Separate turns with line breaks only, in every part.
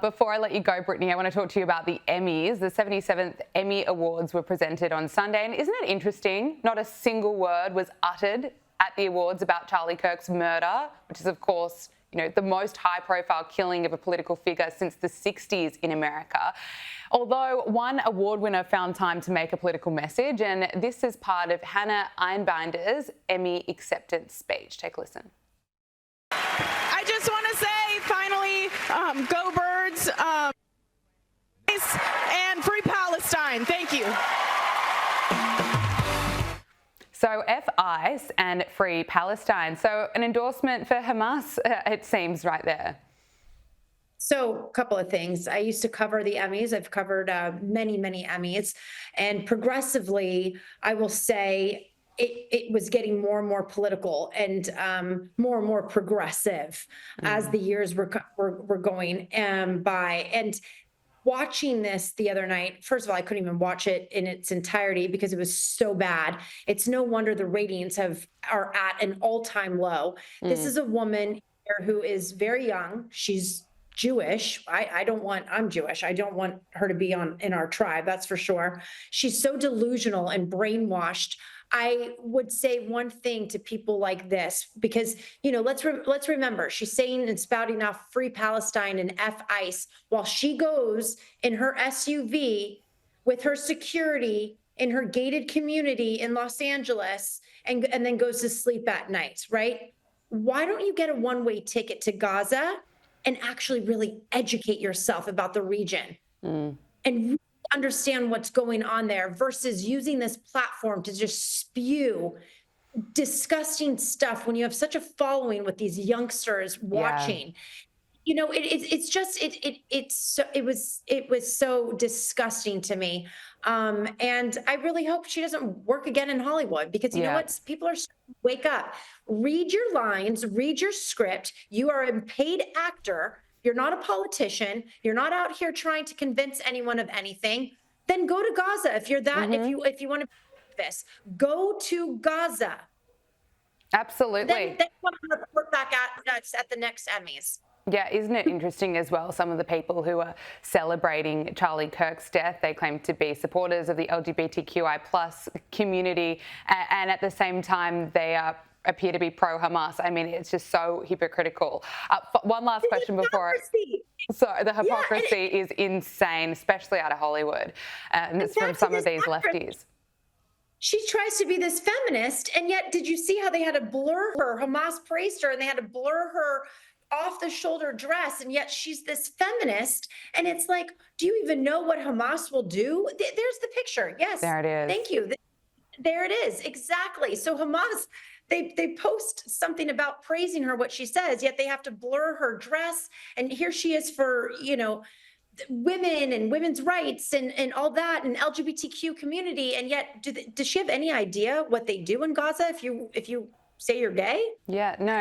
Before I let you go, Brittney, I want to talk to you about the Emmys. The 77th Emmy Awards were presented on Sunday, and isn't it interesting? Not a single word was uttered at the awards about Charlie Kirk's murder, which is, of course, the most high-profile killing of a political figure since the 60s in America. Although one award winner found time to make a political message, and this is part of Hannah Einbinder's Emmy acceptance speech. Take a listen.
I just want to say, finally, go Birds, and free Palestine. Thank you.
So F-ICE and free Palestine. So an endorsement for Hamas, it seems, right there.
So a couple of things. I used to cover the Emmys. I've covered many, many Emmys. And progressively, I will say, it was getting more and more political and more progressive as the years were going by. And watching this the other night, first of all, I couldn't even watch it in its entirety because it was so bad. It's no wonder the ratings are at an all-time low. This is a woman here who is very young. She's Jewish. I'm Jewish. I don't want her to be in our tribe. That's for sure. She's so delusional and brainwashed. I would say one thing to people like this, because, let's remember, she's saying and spouting off free Palestine and F-ICE while she goes in her SUV with her security in her gated community in Los Angeles and then goes to sleep at night, right? Why don't you get a one-way ticket to Gaza and actually really educate yourself about the region and really understand what's going on there versus using this platform to just spew disgusting stuff when you have such a following with these youngsters watching. Yeah. It was so disgusting to me. And I really hope she doesn't work again in Hollywood because you know what? People are starting to wake up. Read your lines, read your script. You are a paid actor. You're not a politician. You're not out here trying to convince anyone of anything. Then go to Gaza if you're that. If you want to do this, go to Gaza.
Absolutely.
Then you want to report back at the next Emmys.
Yeah, isn't it interesting as well, some of the people who are celebrating Charlie Kirk's death, they claim to be supporters of the LGBTQI plus community, and at the same time they appear to be pro-Hamas. I mean, it's just so hypocritical. One last question before... Sorry, the hypocrisy is insane, especially out of Hollywood, and it's from some of these lefties.
She tries to be this feminist, and yet did you see how they had to blur her? Hamas praised her, and they had to blur her off-the-shoulder dress, and yet she's this feminist. And it's like, do you even know what Hamas will do? There's the picture. Yes.
There it is.
Thank you. There it is. Exactly. So Hamas, they post something about praising her, what she says, yet they have to blur her dress. And here she is for, women and women's rights and all that and LGBTQ community. And yet, does she have any idea what they do in Gaza if you say you're gay?
Yeah, no,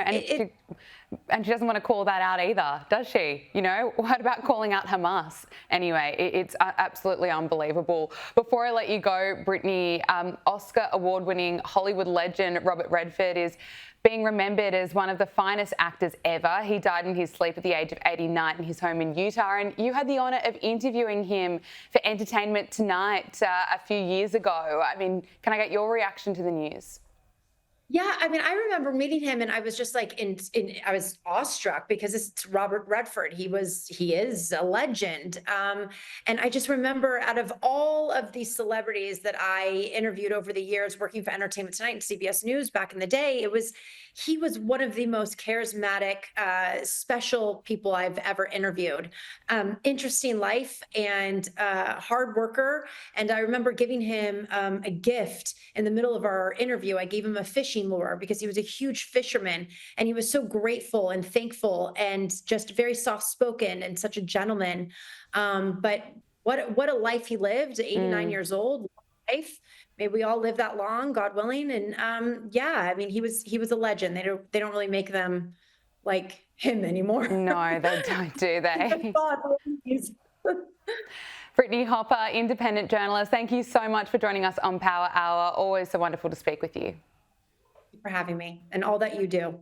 and she doesn't want to call that out either, does she? What about calling out Hamas? Anyway, it's absolutely unbelievable. Before I let you go, Brittney, Oscar award-winning Hollywood legend Robert Redford is being remembered as one of the finest actors ever. He died in his sleep at the age of 89 in his home in Utah, and you had the honour of interviewing him for Entertainment Tonight a few years ago. I mean, can I get your reaction to the news?
Yeah, I mean, I remember meeting him and I was just like I was awestruck because it's Robert Redford. He is a legend. And I just remember out of all of these celebrities that I interviewed over the years working for Entertainment Tonight and CBS News back in the day, he was one of the most charismatic, special people I've ever interviewed. Interesting life and hard worker. And I remember giving him a gift in the middle of our interview. I gave him a fishing lure because he was a huge fisherman and he was so grateful and thankful and just very soft-spoken and such a gentleman. But what a life he lived, 89 years old, life. May we all live that long, God willing. And yeah, I mean, he was a legend. They don't really make them like him anymore.
No, they don't, do they? Brittney Hopper, independent journalist, thank you so much for joining us on Power Hour. Always so wonderful to speak with you.
For having me and all that you do.